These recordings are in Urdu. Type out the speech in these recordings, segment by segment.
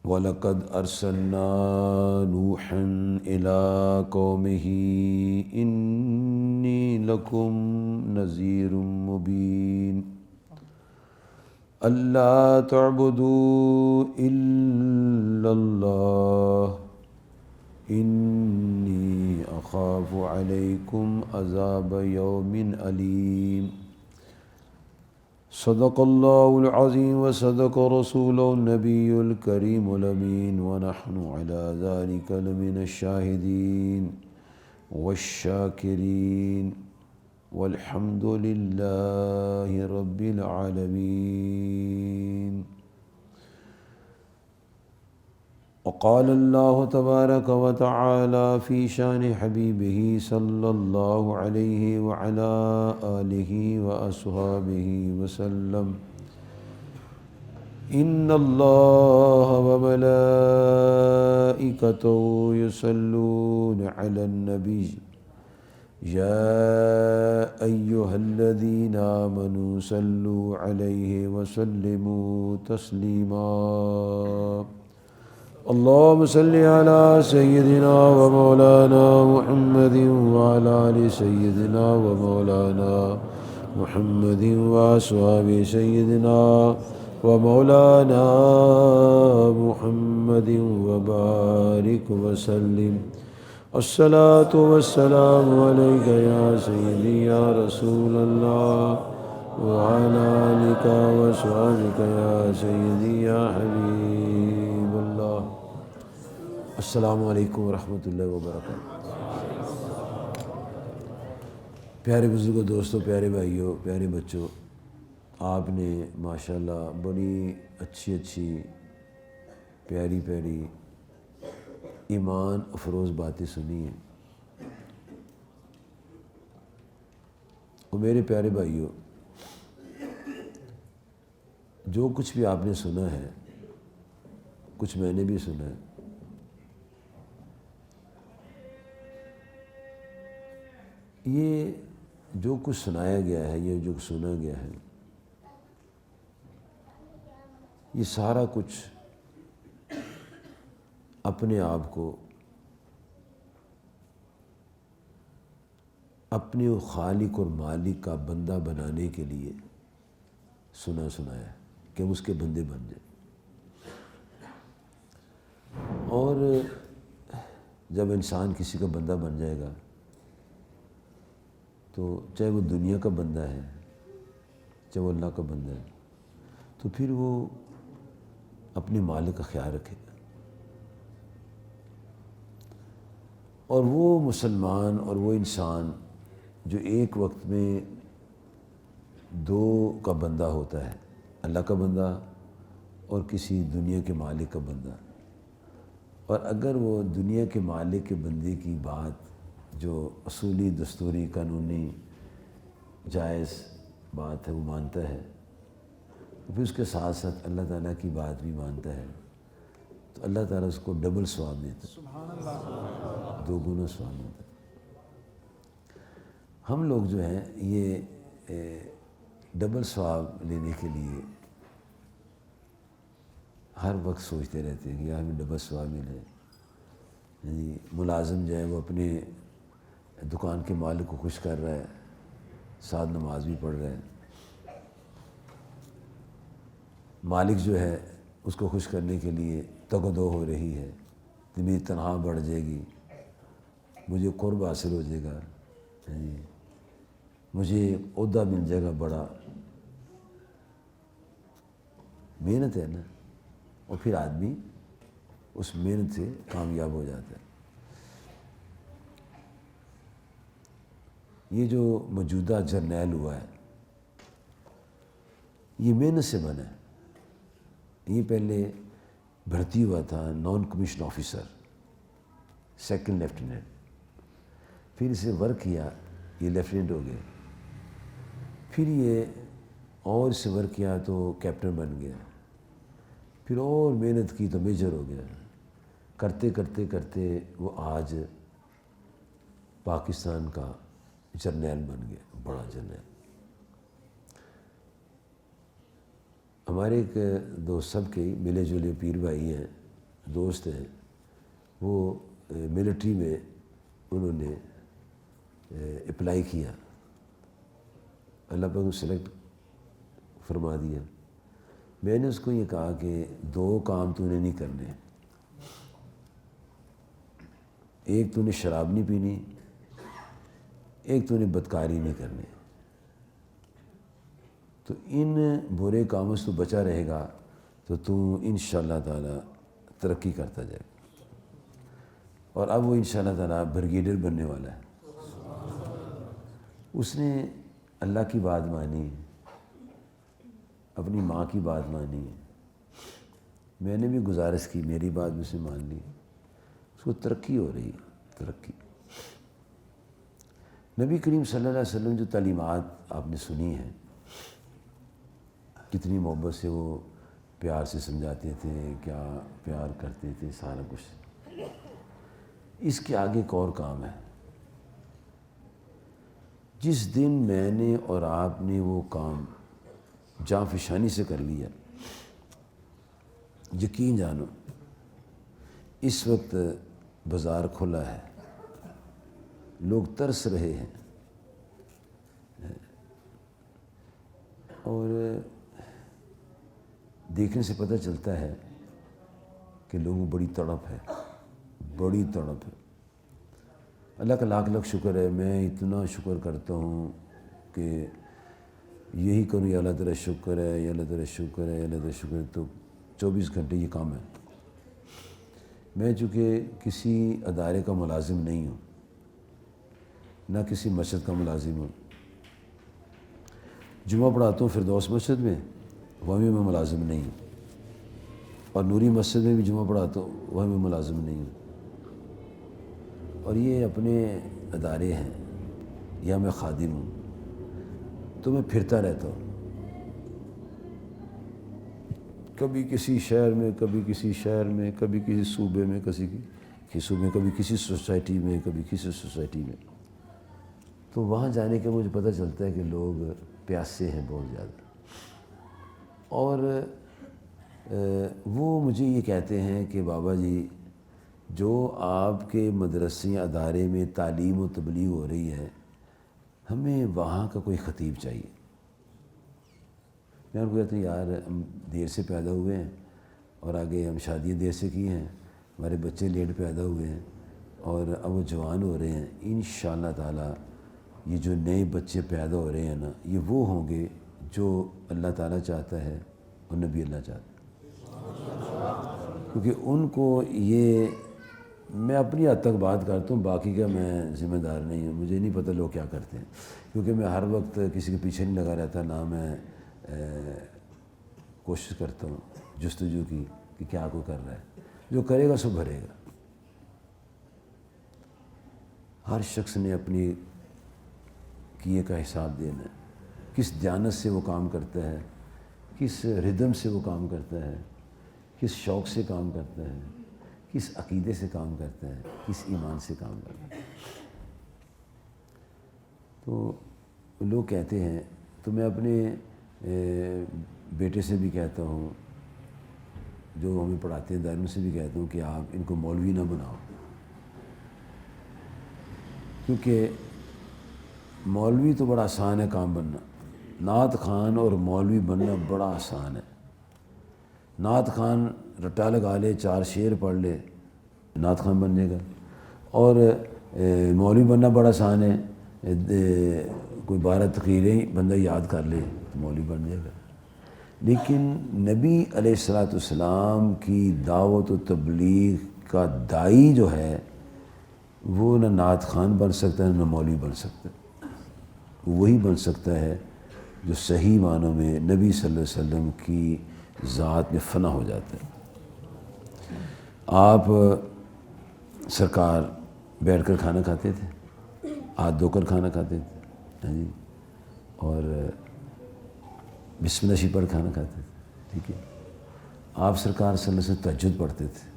وَلَقَدْ أَرْسَلْنَا نُوحًا إِلَىٰ قَوْمِهِ إِنِّي لَكُمْ نَذِيرٌ مُّبِينٌ أَلَّا تَعْبُدُوا إِلَّا اللَّهَ إِنِّي أَخَافُ عَلَيْكُمْ عَذَابَ يَوْمٍ أَلِيمٍ صدق اللہ العظیم وصدق رسولہ النبی الکریم الامین ونحن علی ذلک لمن الشاہدین والشاکرین والحمد للہ رب العالمین۔ وقال اللہ تبارک وتعالی فی شان حبیبہ صلی اللہ علیہ وعلا آلہ واصحابہ وسلم ان اللہ وملائکتہ یصلون علی النبی یا ایہا الذین آمنوا صلوا علیہ وسلموا تسلیما۔ اللهم صل على سيدنا ومولانا محمد وعلى آل سيدنا ومولانا محمد وأصحاب سيدنا ومولانا محمد وبارك وسلم۔ الصلاة والسلام عليك يا سيدي يا رسول الله وعلى آلك وأصحابك يا سيدي يا حبيب الله۔ السلام علیکم ورحمۃ اللہ وبرکاتہ۔ پیارے بزرگوں، دوستوں، پیارے بھائیوں، پیارے بچوں، آپ نے ماشاءاللہ بڑی اچھی پیاری ایمان افروز باتیں سنی ہیں۔ اور میرے پیارے بھائیوں، جو کچھ بھی آپ نے سنا ہے، کچھ میں نے بھی سنا ہے، یہ جو کچھ سنایا گیا ہے، یہ جو سنا گیا ہے، یہ سارا کچھ اپنے آپ کو اپنے خالق اور مالک کا بندہ بنانے کے لیے سنایا ہے کہ ہم اس کے بندے بن جائیں۔ اور جب انسان کسی کا بندہ بن جائے گا تو چاہے وہ دنیا کا بندہ ہے، چاہے وہ اللہ کا بندہ ہے، تو پھر وہ اپنے مالک کا خیال رکھے گا۔ اور وہ مسلمان اور وہ انسان جو ایک وقت میں دو کا بندہ ہوتا ہے، اللہ کا بندہ اور کسی دنیا کے مالک کا بندہ، اور اگر وہ دنیا کے مالک کے بندے کی بات جو اصولی، دستوری، قانونی، جائز بات ہے وہ مانتا ہے، تو پھر اس کے ساتھ ساتھ اللہ تعالیٰ کی بات بھی مانتا ہے، تو اللہ تعالیٰ اس کو ڈبل ثواب دیتا ہے، دو گنا ثواب دیتا ہے۔ ہم لوگ جو ہیں یہ ڈبل ثواب لینے کے لیے ہر وقت سوچتے رہتے ہیں کہ یار ہمیں ڈبل ثواب ملے۔ ملازم جو ہے وہ اپنے دکان کے مالک کو خوش کر رہا ہے، ساتھ نماز بھی پڑھ رہا ہے، مالک جو ہے اس کو خوش کرنے کے لیے تگ و دو ہو رہی ہے کہ میری تنخواہ بڑھ جائے گی، مجھے قرب حاصل ہو جائے گا، مجھے عہدہ مل جائے گا بڑا، محنت ہے نا۔ اور پھر آدمی اس محنت سے کامیاب ہو جاتا ہے۔ یہ جو موجودہ جرنیل ہوا ہے یہ محنت سے بنا ہے۔ یہ پہلے بھرتی ہوا تھا naan commission officer, second lieutenant, پھر اسے ورک کیا، یہ لیفٹیننٹ ہو گیا، پھر یہ اور اسے ورک کیا تو کیپٹن بن گیا، پھر اور محنت کی تو میجر ہو گیا، کرتے کرتے کرتے وہ آج پاکستان کا جرنیل بن گیا، بڑا جرنیل۔ ہمارے ایک دوست سب کے ملے جلے پیر بھائی ہیں، دوست ہیں، وہ ملٹری میں انہوں نے اپلائی کیا، اللہ پاک کو سلیکٹ فرما دیا۔ میں نے اس کو یہ کہا کہ 2 کام تو نے نہیں کرنے، ایک تو نے شراب نہیں پینی، ایک تو نے بدکاری نہیں کرنی، تو ان برے کاموں سے تو بچا رہے گا تو انشاءاللہ تعالی ترقی کرتا جائے گا۔ اور اب وہ انشاءاللہ تعالی بریگیڈیئر بننے والا ہے۔ اس نے اللہ کی بات مانی، اپنی ماں کی بات مانی، میں نے بھی گزارش کی، میری بات بھی اسے مان لی، اس کو ترقی ہو رہی ہے، ترقی۔ نبی کریم صلی اللہ علیہ وسلم جو تعلیمات آپ نے سنی ہیں، کتنی محبت سے وہ پیار سے سمجھاتے تھے، کیا پیار کرتے تھے، سارا کچھ۔ اس کے آگے ایک اور کام ہے۔ جس دن میں نے اور آپ نے وہ کام جاں فشانی سے کر لیا، یقین جانو اس وقت بازار کھلا ہے، لوگ ترس رہے ہیں، اور دیکھنے سے پتہ چلتا ہے کہ لوگوں بڑی تڑپ ہے، بڑی تڑپ ہے۔ اللہ کا لاکھ لاکھ شکر ہے، میں اتنا شکر کرتا ہوں کہ یہی کروں، یا اللہ تیرا شکر ہے، یا اللہ تیرا شکر ہے، یا اللہ تیرا شکر ہے، تو 24 گھنٹے یہ کام ہے۔ میں چونکہ کسی ادارے کا ملازم نہیں ہوں، نہ کسی مسجد کا ملازم ہوں، جمعہ پڑھاتا ہوں فردوس مسجد میں، وہاں بھی میں ملازم نہیں ہوں، اور نوری مسجد میں بھی جمعہ پڑھاتا ہوں، وہاں بھی ملازم نہیں ہوں، اور یہ اپنے ادارے ہیں، یا میں خادم ہوں، تو میں پھرتا رہتا ہوں، کبھی کسی شہر میں، کبھی کسی شہر میں، کبھی کسی صوبے میں، کبھی کسی سوسائٹی میں، کبھی کسی سوسائٹی میں۔ تو وہاں جانے کے مجھے پتہ چلتا ہے کہ لوگ پیاسے ہیں بہت زیادہ، اور وہ مجھے یہ کہتے ہیں کہ بابا جی جو آپ کے مدرسے ادارے میں تعلیم و تبلیغ ہو رہی ہے، ہمیں وہاں کا کوئی خطیب چاہیے۔ میں ان کو کہتا ہوں یار ہم دیر سے پیدا ہوئے ہیں، اور آگے ہم شادیاں دیر سے کی ہیں، ہمارے بچے لیٹ پیدا ہوئے ہیں، اور اب وہ جوان ہو رہے ہیں، انشاءاللہ تعالی یہ جو نئے بچے پیدا ہو رہے ہیں نا، یہ وہ ہوں گے جو اللہ تعالیٰ چاہتا ہے اور نبی اللہ چاہتا ہے۔ کیونکہ ان کو یہ، میں اپنی حد تک بات کرتا ہوں، باقی کا میں ذمہ دار نہیں ہوں، مجھے نہیں پتہ لوگ کیا کرتے ہیں، کیونکہ میں ہر وقت کسی کے پیچھے نہیں لگا رہتا، نہ میں کوشش کرتا ہوں جستجو کی کہ کیا کوئی کر رہا ہے، جو کرے گا سو بھرے گا۔ ہر شخص نے اپنی کیے کا حساب دینا ہے، کس دیانت سے وہ کام کرتا ہے، کس ردم سے وہ کام کرتا ہے، کس شوق سے کام کرتا ہے، کس عقیدے سے کام کرتا ہے، کس ایمان سے کام کرتا ہے۔ تو لوگ کہتے ہیں، تو میں اپنے بیٹے سے بھی کہتا ہوں، جو ہمیں پڑھاتے ہیں داروں سے بھی کہتا ہوں کہ آپ ان کو مولوی نہ بناؤ، کیونکہ مولوی تو بڑا آسان ہے کام بننا، نعت خان اور مولوی بننا بڑا آسان ہے۔ نعت خان رٹا لگا لے، 4 شعر پڑھ لے، نعت خان بن جائے گا، اور مولوی بننا بڑا آسان ہے، کوئی 12 تقریریں بندہ یاد کر لے تو مولوی بن جائے گا۔ لیکن نبی علیہ الصلوۃ والسلام کی دعوت و تبلیغ کا داعی جو ہے وہ نہ نعت خوان بن سکتا ہے نہ مولوی بن سکتا ہے، وہی بن سکتا ہے جو صحیح معنوں میں نبی صلی اللہ علیہ وسلم کی ذات میں فنا ہو جاتا ہے۔ آپ سرکار بیٹھ کر کھانا کھاتے تھے، ہاتھ دھو کر کھانا کھاتے تھے، ہاں جی، اور بسم اللہ شریف پڑھ کھانا کھاتے تھے، ٹھیک ہے۔ آپ سرکار صلی اللہ علیہ وسلم تہجد پڑھتے تھے،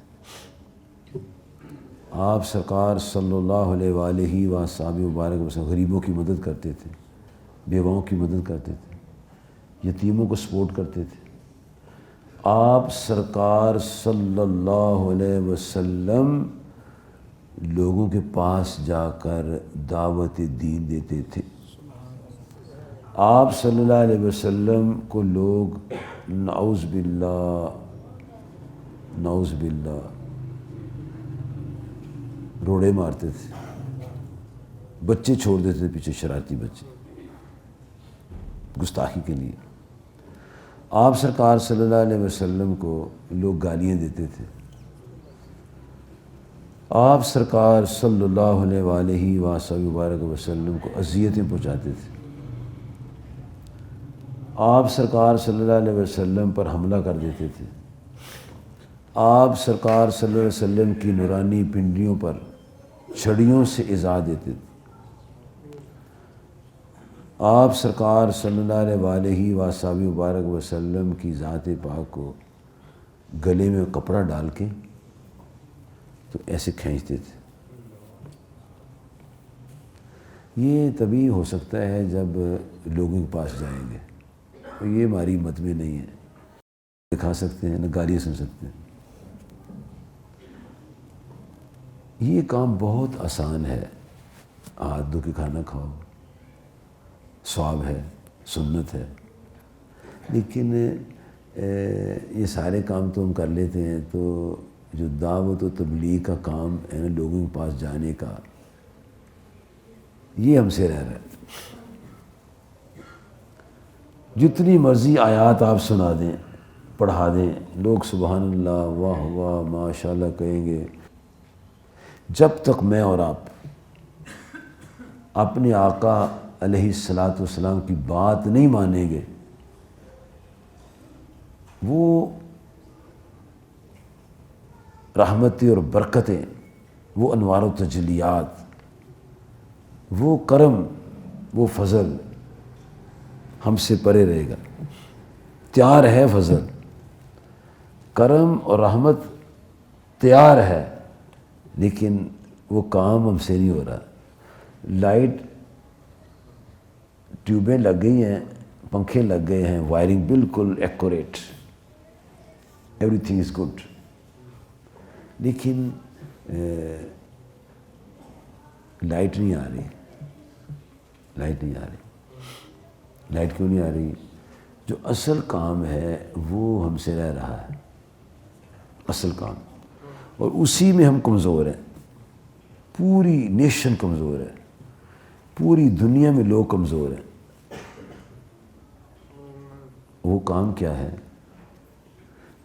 آپ سرکار صلی اللہ علیہ وآلہ وصحبہ مبارک وسلم غریبوں کی مدد کرتے تھے، بیواؤں کی مدد کرتے تھے، یتیموں کو سپورٹ کرتے تھے۔ آپ سرکار صلی اللہ علیہ وسلم لوگوں کے پاس جا کر دعوت دین دیتے تھے۔ آپ صلی اللہ علیہ وسلم کو لوگ نعوذ باللہ روڑے مارتے تھے، بچے چھوڑ دیتے تھے پیچھے، شرارتی بچے، گستاخی کے لیے۔ آپ سرکار صلی اللہ علیہ وسلم کو لوگ گالیاں دیتے تھے، آپ سرکار صلی اللہ علیہ وآلہ وآلہ وسلم کو اذیتیں پہنچاتے تھے، آپ سرکار صلی اللہ علیہ وسلم پر حملہ کر دیتے تھے، آپ سرکار صلی اللہ علیہ وسلم کی نورانی پنڈلیوں پر چھڑیوں سے ایذا دیتے تھے، آپ سرکار صلی اللہ علیہ وآلہ وآلہ وسلم کی ذات پاک کو گلے میں کپڑا ڈال کے تو ایسے کھینچتے تھے۔ یہ تبھی ہو سکتا ہے جب لوگوں کے پاس جائیں گے، تو یہ ہماری مت میں نہیں ہے، دکھا سکتے ہیں نہ گالیاں سن سکتے ہیں۔ یہ کام بہت آسان ہے، ہاتھ دھو کے کھانا کھاؤ، ثواب ہے، سنت ہے، لیکن یہ سارے کام تو ہم کر لیتے ہیں، تو جو دعوت و تبلیغ کا کام ہے نا، لوگوں کے پاس جانے کا، یہ ہم سے رہ رہا ہے۔ جتنی مرضی آیات آپ سنا دیں، پڑھا دیں، لوگ سبحان اللہ، واہ واہ، ماشاء اللہ کہیں گے، جب تک میں اور آپ اپنے آقا علیہ الصلاۃ والسلام کی بات نہیں مانیں گے، وہ رحمتیں اور برکتیں، وہ انوار و تجلیات، وہ کرم، وہ فضل ہم سے پرے رہے گا۔ تیار ہے فضل، کرم اور رحمت تیار ہے، لیکن وہ کام ہم سے نہیں ہو رہا۔ لائٹ ٹیوبیں لگ گئی ہیں، پنکھے لگ گئے ہیں، وائرنگ بالکل accurate, every thing is good, لیکن لائٹ نہیں آ رہی۔ لائٹ نہیں آ رہی، لائٹ کیوں نہیں آ رہی؟ جو اصل کام ہے وہ ہم سے رہ رہا ہے، اصل کام، اور اسی میں ہم کمزور ہیں۔ پوری نیشن کمزور ہے، پوری دنیا میں لوگ کمزور ہیں۔ وہ کام کیا ہے؟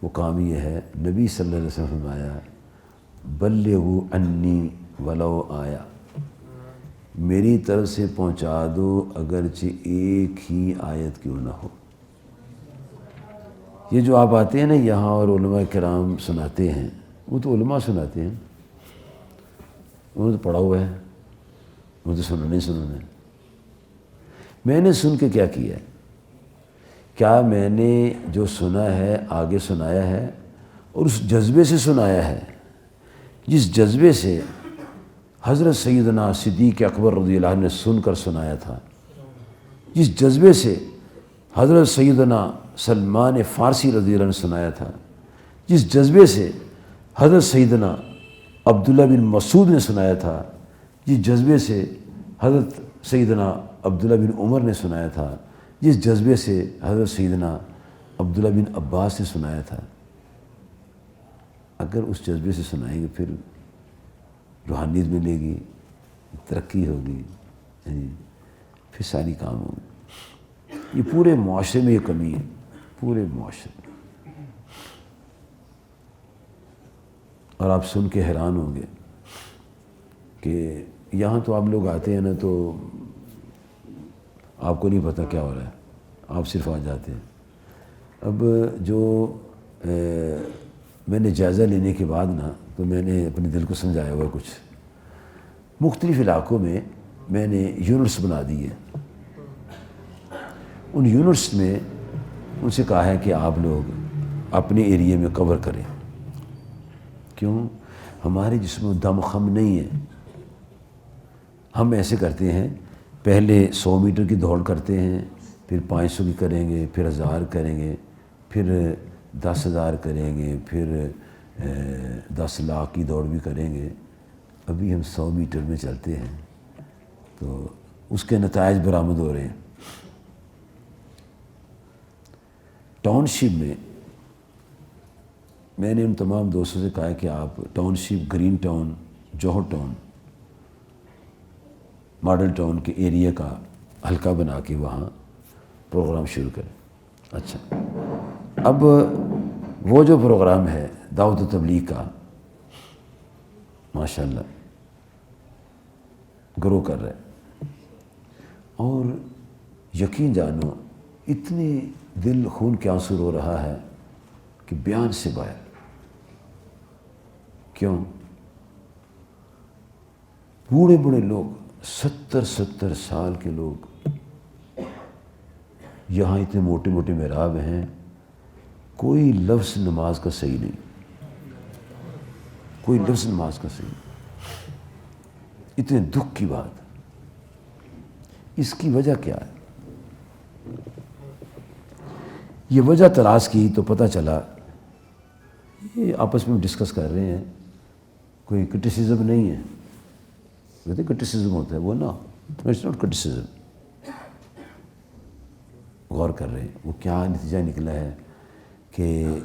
وہ کام یہ ہے، نبی صلی اللہ علیہ وسلم نے فرمایا، بلغوا انی ولو آیا، میری طرف سے پہنچا دو اگرچہ ایک ہی آیت کیوں نہ ہو۔ یہ جو آپ آتے ہیں نا یہاں اور علماء کرام سناتے ہیں، وہ تو علماء سناتے ہیں، انہوں نے تو پڑھا ہوا ہے، انہوں نے تو سننا ہے۔ میں نے سن کے کیا کیا ہے؟ کیا میں نے جو سنا ہے آگے سنایا ہے اور اس جذبے سے سنایا ہے جس جذبے سے حضرت سیدنا صدیق اکبر رضی اللہ عنہ نے سن کر سنایا تھا، جس جذبے سے حضرت سیدنا سلمان فارسی رضی اللہ عنہ نے سنایا تھا، جس جذبے سے حضرت سیدنا عبداللہ بن مسعود نے سنایا تھا، جس جذبے سے حضرت سیدنا عبداللہ بن عمر نے سنایا تھا، جس جذبے سے حضرت سیدنا عبداللہ بن عباس نے سنایا تھا، اگر اس جذبے سے سنائیں گے پھر روحانیت ملے گی، ترقی ہوگی، پھر ساری کام ہوگی۔ یہ پورے معاشرے میں یہ کمی ہے، پورے معاشرے میں. اور آپ سن کے حیران ہوں گے کہ یہاں تو آپ لوگ آتے ہیں نا تو آپ کو نہیں پتہ کیا ہو رہا ہے، آپ صرف آ جاتے ہیں. اب جو میں نے جائزہ لینے کے بعد نا تو میں نے اپنے دل کو سمجھایا ہوا کچھ مختلف علاقوں میں نے یونٹس بنا دیے. ان یونٹس میں ان سے کہا ہے کہ آپ لوگ اپنے ایریے میں کور کریں. کیوں؟ ہمارے جسم میں دم خم نہیں ہے. ہم ایسے کرتے ہیں، پہلے 100 میٹر کی دوڑ کرتے ہیں، پھر 500 کی کریں گے، پھر 1000 کریں گے، پھر 10,000 کریں گے، پھر 10 لاکھ کی دوڑ بھی کریں گے. ابھی ہم 100 میٹر میں چلتے ہیں تو اس کے نتائج برآمد ہو رہے ہیں. ٹاؤن شپ میں نے ان تمام دوستوں سے کہا کہ آپ ٹاؤن شپ، گرین ٹاؤن، جوہر ٹاؤن، ماڈل ٹاؤن کے ایریا کا حلقہ بنا کے وہاں پروگرام شروع کریں. اچھا، اب وہ جو پروگرام ہے دعوت و تبلیغ کا، ماشاءاللہ گرو کر رہے ہیں. اور یقین جانو اتنے دل خون کے آنسو رو رہا ہے کہ بیان سے باہر. کیوں؟ بوڑھے بوڑھے لوگ، 70 سال کے لوگ، یہاں اتنے موٹے موٹے محراب ہیں، کوئی لفظ نماز کا صحیح نہیں، کوئی لفظ نماز کا صحیح نہیں. اتنے دکھ کی بات. اس کی وجہ کیا ہے؟ یہ وجہ تلاش کی تو پتہ چلا، یہ آپس میں ڈسکس کر رہے ہیں، کوئی کرٹیسزم نہیں ہے. کہتے کرٹیسزم ہوتا ہے، وہ نا، اٹس ناٹ کرٹیسزم. غور کر رہے ہیں وہ کیا نتیجہ نکلا ہے کہ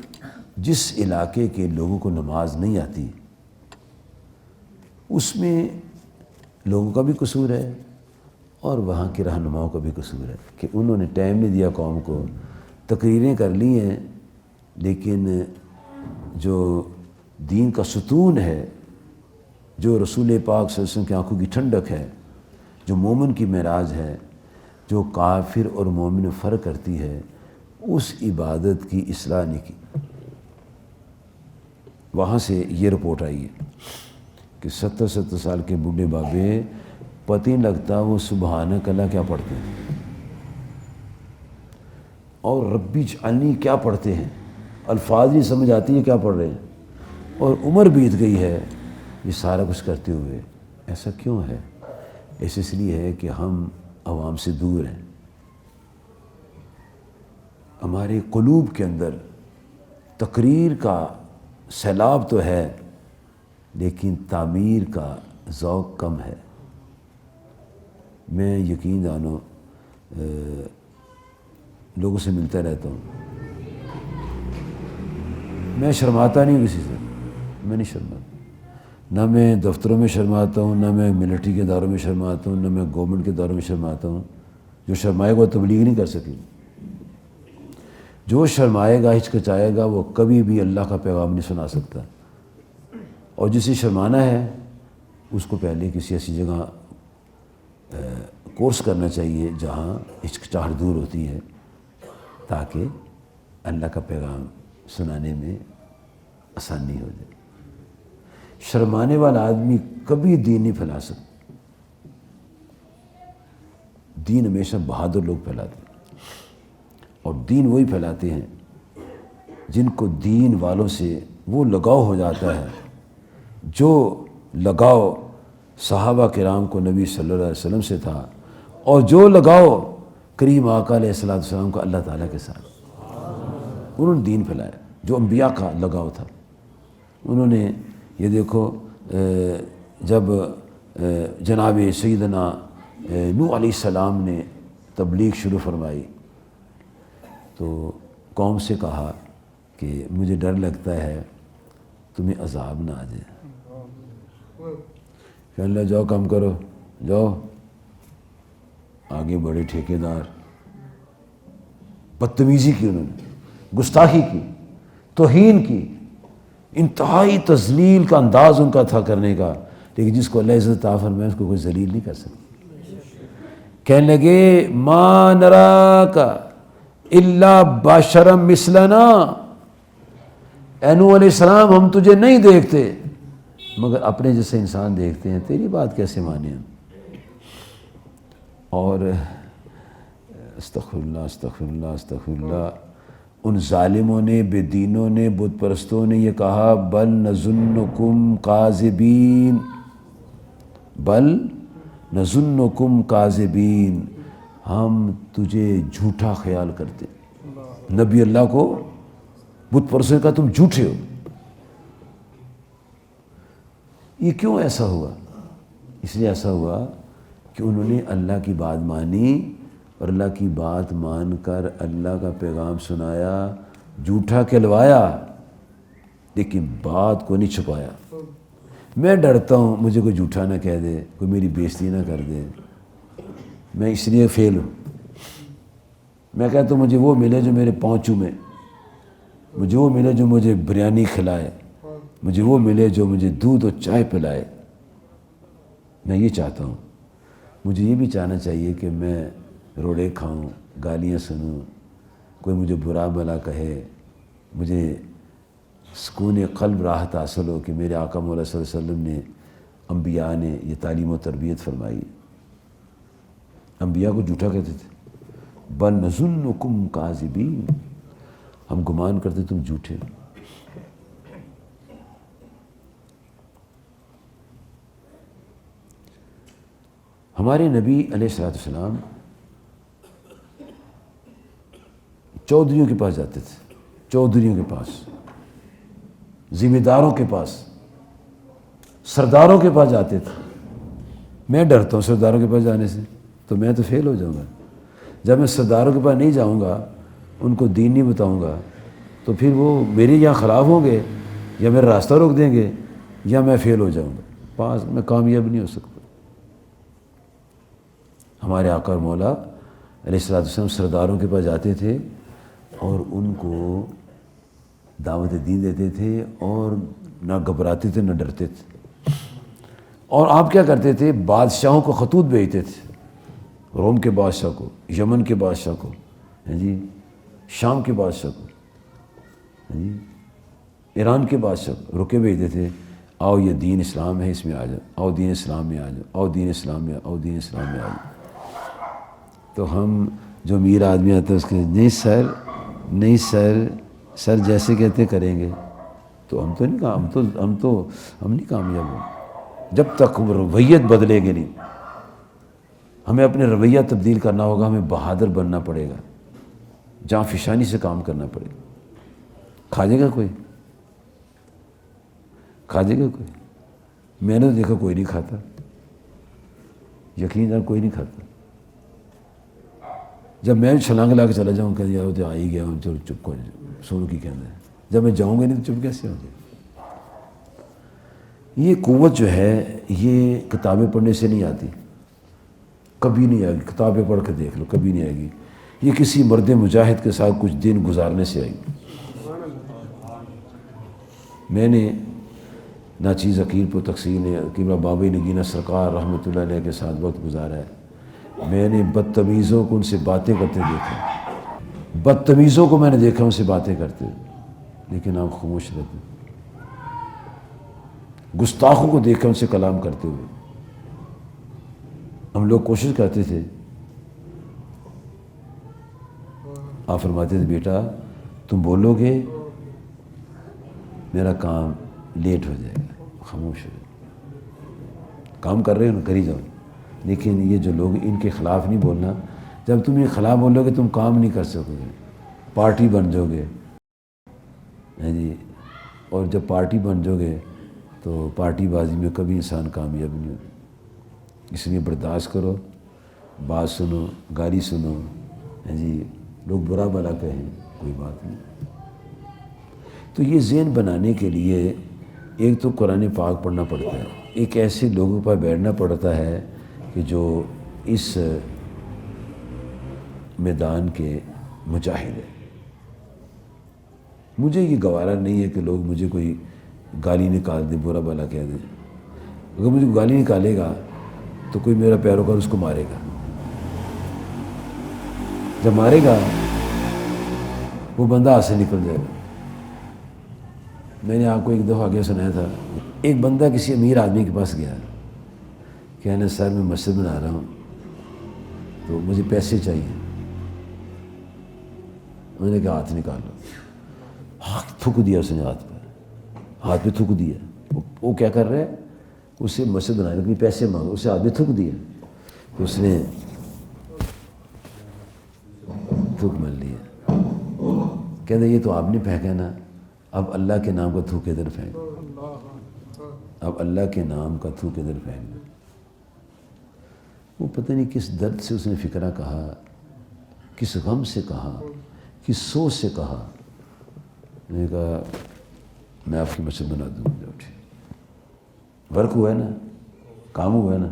جس علاقے کے لوگوں کو نماز نہیں آتی اس میں لوگوں کا بھی قصور ہے اور وہاں کے رہنماؤں کا بھی قصور ہے کہ انہوں نے ٹائم نہیں دیا قوم کو. تقریریں کر لی ہیں لیکن جو دین کا ستون ہے، جو رسول پاک صلی اللہ علیہ وسلم کی آنکھوں کی ٹھنڈک ہے، جو مومن کی معراج ہے، جو کافر اور مومن میں فرق کرتی ہے، اس عبادت کی اصلاح نہیں کی. وہاں سے یہ رپورٹ آئی ہے کہ 70 سال کے بوڑھے بابے پتہ نہیں لگتا وہ سبحانک اللہ کیا پڑھتے ہیں اور ربی اجعلنی کیا پڑھتے ہیں، الفاظ نہیں سمجھ آتی ہے کیا پڑھ رہے ہیں. اور عمر بیت گئی ہے یہ سارا کچھ کرتے ہوئے. ایسا کیوں ہے؟ اس لیے ہے کہ ہم عوام سے دور ہیں. ہمارے قلوب کے اندر تقریر کا سیلاب تو ہے لیکن تعمیر کا ذوق کم ہے. میں یقین جانو لوگوں سے ملتا رہتا ہوں، میں شرماتا نہیں کسی سے، میں نہیں شرماتا. نہ میں دفتروں میں شرماتا ہوں، نہ میں ملٹری کے اداروں میں شرماتا ہوں، نہ میں گورنمنٹ کے اداروں میں شرماتا ہوں. جو شرمائے گا وہ تبلیغ نہیں کر سکے. جو شرمائے گا، ہچکچائے گا، وہ کبھی بھی اللہ کا پیغام نہیں سنا سکتا. اور جسے شرمانا ہے اس کو پہلے کسی ایسی جگہ کورس کرنا چاہیے جہاں ہچکچاہٹ دور ہوتی ہے تاکہ اللہ کا پیغام سنانے میں آسانی ہو جائے. شرمانے والا آدمی کبھی دین نہیں پھیلا سکتا. دین ہمیشہ بہادر لوگ پھیلاتے ہیں اور دین وہی پھیلاتے ہیں جن کو دین والوں سے وہ لگاؤ ہو جاتا ہے جو لگاؤ صحابہ کرام کو نبی صلی اللہ علیہ وسلم سے تھا اور جو لگاؤ کریم آقا علیہ السلام کو اللہ تعالیٰ کے ساتھ. انہوں نے دین پھیلایا جو انبیاء کا لگاؤ تھا. انہوں نے یہ دیکھو جب جناب سیدنا نوح علیہ السلام نے تبلیغ شروع فرمائی تو قوم سے کہا کہ مجھے ڈر لگتا ہے تمہیں عذاب نہ آ جائے. کہ اللہ جاؤ کام کرو، جاؤ. آگے بڑے ٹھیکیدار، بدتمیزی کی انہوں نے. گستاخی کی، توہین کی، انتہائی تذلیل کا انداز ان کا تھا کرنے کا، لیکن جس کو اللہ عزت عطا فرمائے اس کو کوئی ذلیل نہیں کر سکتا۔ کہنے لگے ما نراک الا بشرا مثلنا، اے نوح علیہ السلام ہم تجھے نہیں دیکھتے مگر اپنے جیسے انسان دیکھتے ہیں، تیری بات کیسے مانیں ہم؟ اور استغفر اللہ استغفر اللہ استغفر اللہ، ان ظالموں نے، بے دینوں نے، بت پرستوں نے یہ کہا بل نظنکم کاذبین، بل نظنکم کاذبین، ہم تجھے جھوٹا خیال کرتے، نبی اللہ کو بت پرستوں کا تم جھوٹے ہو۔ یہ کیوں ایسا ہوا؟ اس لیے ایسا ہوا کہ انہوں نے اللہ کی بات مانی، اور اللہ کی بات مان کر اللہ کا پیغام سنایا، جھوٹا کہلوایا لیکن بات کو نہیں چھپایا۔ میں ڈرتا ہوں مجھے کوئی جھوٹا نہ کہہ دے، کوئی میری بےزتی نہ کر دے، میں اس لیے فیل ہوں۔ میں کہتا ہوں مجھے وہ ملے جو میرے پاؤں چومے، مجھے وہ ملے جو مجھے بریانی کھلائے، مجھے وہ ملے جو مجھے دودھ اور چائے پلائے۔ میں یہ چاہتا ہوں، مجھے یہ بھی چاہنا چاہیے کہ میں روڑے کھاؤں، گالیاں سنوں، کوئی مجھے برا بھلا کہے، مجھے سکون قلب راحت حاصل ہو کہ میرے آقا مولا صلی اللہ علیہ وسلم نے، انبیاء نے یہ تعلیم و تربیت فرمائی۔ انبیاء کو جھوٹا کہتے تھے، بل نظنکم کاذبین، ہم گمان کرتے تم جھوٹے ہو۔ ہمارے نبی علیہ السلام چودھریوں کے پاس جاتے تھے، چودھریوں کے پاس، ذمہ داروں کے پاس، سرداروں کے پاس جاتے تھے۔ میں ڈرتا ہوں سرداروں کے پاس جانے سے، تو میں تو فیل ہو جاؤں گا۔ جب میں سرداروں کے پاس نہیں جاؤں گا، ان کو دین نہیں بتاؤں گا، تو پھر وہ میرے یہاں خلاف ہوں گے، یا میرا راستہ روک دیں گے، یا میں فیل ہو جاؤں گا، میں کامیاب نہیں ہو سکتا۔ ہمارے آقا اور مولا علیہ السلام سرداروں کے پاس جاتے تھے اور ان کو دعوت دین دیتے تھے، اور نہ گھبراتے تھے نہ ڈرتے تھے۔ اور آپ کیا کرتے تھے؟ بادشاہوں کو خطوط بھیجتے تھے، روم کے بادشاہ کو، یمن کے بادشاہ کو، جی شام کے بادشاہ کو، جی ایران کے بادشاہ کو رکے بھیجتے تھے، آؤ یہ دین اسلام ہے، اس میں آ جاؤ، آؤ دین اسلام میں آ جاؤ، آؤ دین اسلام میں آؤ، دین اسلام میں آ جاؤ۔ تو ہم جو امیر آدمی آتا ہے اس کے نہیں سر، نہیں سر، سر جیسے کہتے کریں گے، تو ہم تو نہیں ہم نہیں کامیاب ہوں جب تک رویت بدلے گی نہیں۔ ہمیں اپنے رویہ تبدیل کرنا ہوگا، ہمیں بہادر بننا پڑے گا، جاں فشانی سے کام کرنا پڑے گا۔ کھا جائے گا کوئی؟ کھا جائے گا کوئی؟ میں نے تو دیکھا کوئی نہیں کھاتا، یقیناً کوئی نہیں کھاتا۔ جب میں چھلانگ لا کے چلا جاؤں کہ یار تو آ ہی گیا ہوں، چلو چپ کر سونو کی کہنا ہے، جب میں جاؤں گا نہیں تو چپ کیسے ہو جائے؟ یہ قوت جو ہے یہ کتابیں پڑھنے سے نہیں آتی، کبھی نہیں آئے گی۔ کتابیں پڑھ کے دیکھ لو، کبھی نہیں آئے گی۔ یہ کسی مرد مجاہد کے ساتھ کچھ دن گزارنے سے آئی۔ میں نے ناچیز عقیل پر تقسیم نے قبلہ بابی نگینہ سرکار رحمۃ اللہ علیہ کے ساتھ وقت گزارا ہے۔ میں نے بدتمیزوں کو ان سے باتیں کرتے دیکھا، بدتمیزوں کو میں نے دیکھا ان سے باتیں کرتے، لیکن آپ خاموش رہتے۔ گستاخوں کو دیکھا ان سے کلام کرتے ہوئے۔ ہم لوگ کوشش کرتے تھے، آپ فرماتے تھے بیٹا تم بولو گے میرا کام لیٹ ہو جائے گا، خاموش ہو جائے، کام کر رہے ہو نا کر ہی جاؤ، لیکن یہ جو لوگ ان کے خلاف نہیں بولنا۔ جب تم یہ خلاف بولو گے تم کام نہیں کر سکو گے، پارٹی بن جاؤ گے، جی، اور جب پارٹی بن جاؤ گے تو پارٹی بازی میں کبھی انسان کامیاب نہیں ہوگا۔ اس لیے برداشت کرو، بات سنو، گالی سنو، جی لوگ برا بھلا کہیں، کوئی بات نہیں۔ تو یہ ذہن بنانے کے لیے ایک تو قرآن پاک پڑھنا پڑتا ہے، ایک ایسے لوگوں پر بیٹھنا پڑتا ہے کہ جو اس میدان کے مجاہد ہیں۔ مجھے یہ گوارا نہیں ہے کہ لوگ مجھے کوئی گالی نکال دیں، برا بھلا کہہ دیں. اگر مجھے گالی نکالے گا تو کوئی میرا پیروکار اس کو مارے گا. جب مارے گا وہ بندہ ہاتھ سے نکل جائے گا. میں نے آپ کو ایک دفعہ آگے سنایا تھا، ایک بندہ کسی امیر آدمی کے پاس گیا، کہنا سر میں مسجد بنا رہا ہوں تو مجھے پیسے چاہیے. میں نے کہا ہاتھ نکالو. ہاتھ تھوک دیا اس نے، ہاتھ پہ تھوک دیا. وہ کیا کر رہا ہے، اسے مسجد بنانے کے لیے پیسے مانگو، اسے ہاتھ پہ تھوک دیا تو اس نے تھوک مل لیا. کہتے یہ تو آپ نے پھینکا نا، اب اللہ کے نام کا تھوک ادھر پھینک، اب اللہ کے نام کا تھوک ادھر پھینک. وہ پتہ نہیں کس درد سے اس نے فکرہ کہا، کس غم سے کہا، کس سوچ سے کہا. میں نے کہا میں آپ کی مسجد بنا دوں گا. اٹھے ورک ہوا ہے نا، کام ہوا ہے نا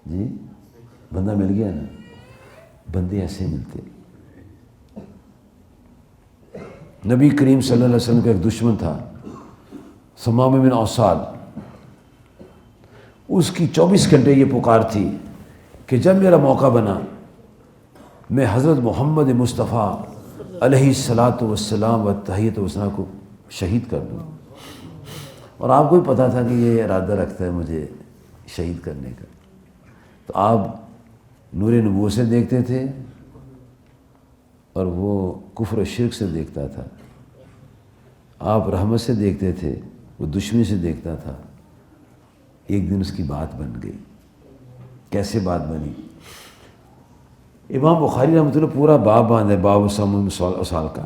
جی، بندہ مل گیا نا. بندے ایسے ملتے. نبی کریم صلی اللہ علیہ وسلم کا ایک دشمن تھا ثمامہ بن اوصال. اس کی 24 گھنٹے یہ پکار تھی کہ جب میرا موقع بنا میں حضرت محمد مصطفیٰ علیہ الصلاۃ والسلام و تحیۃ وثنا کو شہید کر دوں. اور آپ کو بھی پتہ تھا کہ یہ ارادہ رکھتا ہے مجھے شہید کرنے کا. تو آپ نور نبوت سے دیکھتے تھے اور وہ کفر و شرک سے دیکھتا تھا. آپ رحمت سے دیکھتے تھے، وہ دشمنی سے دیکھتا تھا. ایک دن اس کی بات بن گئی. کیسے بات بنی؟ امام بخاری رحمۃ اللہ پورا باب باندھا ہے، باب ثمامہ بن اوصال کا،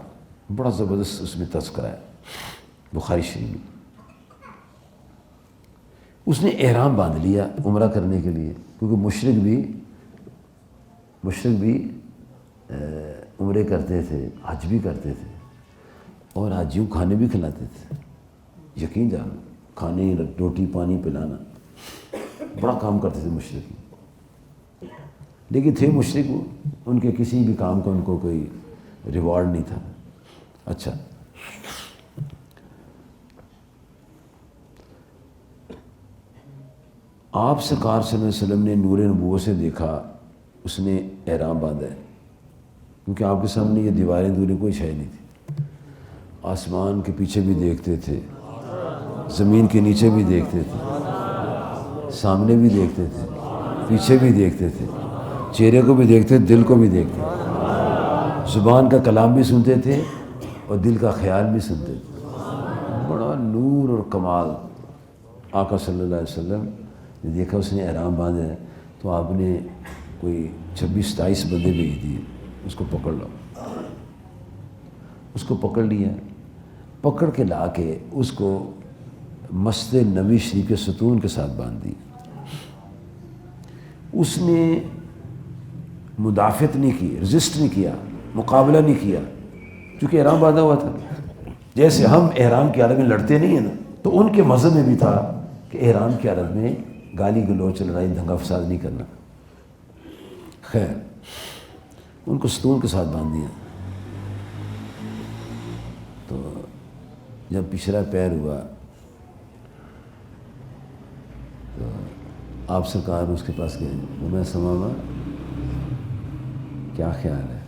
بڑا زبردست اس میں تذکرہ ہے بخاری شریف میں. اس نے احرام باندھ لیا عمرہ کرنے کے لیے، کیونکہ مشرک بھی عمرے کرتے تھے، حج بھی کرتے تھے، اور حاجیوں کھانے بھی کھلاتے تھے. یقین جانو، کھانے، روٹی پانی پلانا، بڑا کام کرتے تھے مشرک. لیکن تھے مشرک، ان کے کسی بھی کام کا ان کو کوئی ریوارڈ نہیں تھا. اچھا، آپ سرکار صلی اللہ علیہ وسلم نے نور نبوت سے دیکھا اس نے احرام باندھا ہے، کیونکہ آپ کے سامنے یہ دیواریں دوریں کوئی شے نہیں تھی. آسمان کے پیچھے بھی دیکھتے تھے، زمین کے نیچے بھی دیکھتے تھے، سامنے بھی دیکھتے تھے، پیچھے بھی دیکھتے تھے، چہرے کو بھی دیکھتے، دل کو بھی دیکھتے. زبان کا کلام بھی سنتے تھے اور دل کا خیال بھی سنتے تھے. بڑا نور اور کمال. آقا صلی اللہ علیہ وسلم نے دیکھا اس نے احرام باندھا ہے تو آپ نے کوئی 26-27 بندے بھیج دیے، اس کو پکڑ لو. اس کو پکڑ لیا، پکڑ کے لا کے اس کو مسجد نبوی شریف کے ستون کے ساتھ باندھ دی. اس نے مدافعت نہیں کی، رزسٹ نہیں کیا، مقابلہ نہیں کیا، چونکہ احرام باندھا ہوا تھا. جیسے ہم احرام کی حالت میں لڑتے نہیں ہیں نا، تو ان کے مذہب میں بھی تھا کہ احرام کی حالت میں گالی گلوچ، لڑائی دھنگا فساد نہیں کرنا. خیر، ان کو ستون کے ساتھ باندھ دیا. تو جب پچھلا پیر ہوا تو آپ سرکار اس کے پاس گئے. میں ثمامہ کیا خیال ہے؟